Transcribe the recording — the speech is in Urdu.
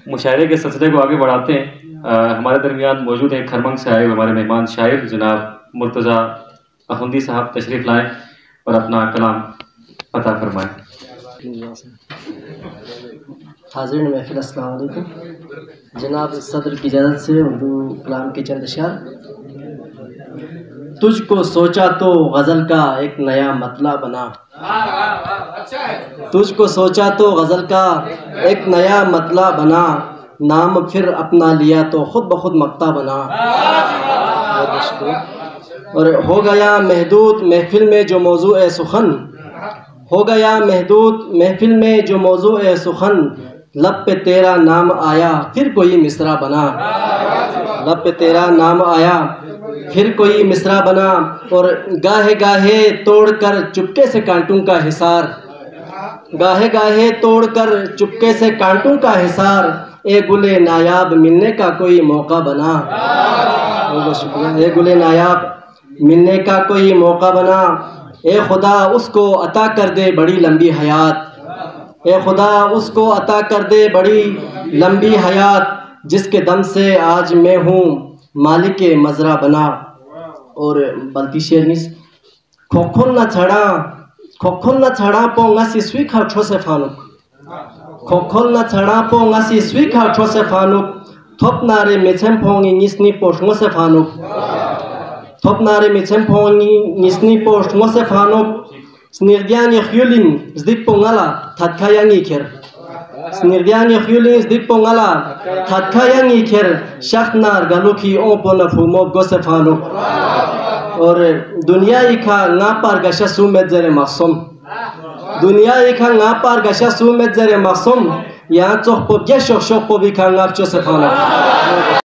مشاعرے کے سلسلے کو آگے بڑھاتے ہیں. ہمارے درمیان موجود ہیں کھرمنگ سے آئے ہمارے مہمان شاعر جناب مرتضیٰ افندی صاحب تشریف لائیں اور اپنا کلام عطا فرمائیں. حاضرین محفل السلام علیکم. جناب صدر کی اجازت سے اردو کلام کے چند اشعار. تجھ کو سوچا تو غزل کا ایک نیا مطلع بنا. تجھ کو سوچا تو غزل کا ایک نیا مطلع بنا. نام پھر اپنا لیا تو خود بخود مقطع بنا. اور ہو گیا محدود محفل میں جو موضوع سخن. ہو گیا محدود محفل میں جو موضوع سخن. لب پہ تیرا نام آیا پھر کوئی مصرع بنا. لب پہ تیرا نام آیا پھر کوئی مصرع بنا. اور گاہے گاہے توڑ کر چپکے سے کانٹوں کا حصار. گاہے گاہے توڑ کر چپکے سے کانٹوں کا حصار. اے گلے نایاب ملنے کا کوئی موقع بنا. بہت شکریہ. اے گلے نایاب ملنے کا کوئی موقع بنا. اے خدا اس کو عطا کر دے بڑی لمبی حیات. اے خدا اس کو عطا کر دے بڑی لمبی حیات. جس کے دم سے آج میں ہوں مالک مزرع بنا. اور بلتی شیرنیس کھوکھن نہ چھڑا کھوکھن نہ چھڑا پونگا سی سوی کھاٹھو سے فانوک. کھوکھن نہ چھڑا پونگا سی سوی کھاٹھو سے فانوک. تھوپ نارے میچھم پونگی نسنی پوشنگو سے فانوک. تھوپ نارے میچھم پونگی نسنی پوشنگو سے فانوک. سنیردیان یخیولین زدیک پونگالا تھاتکا ینگی کھر. سنیردیان یخیولین زدیک پونگالا تھاتکا ینگی کھر. شخت نار گلوکی اوپو نفومو گو سے فانوک. اور دنیا ایکھا نا پار گشا سومت زر مقصوم. دنیا ایکھا نا پار گشا سومت زر مقصوم. یہاں چوخ پو گیا شوخ شوخ پو بھی کھا ناپ چو سے فانوک.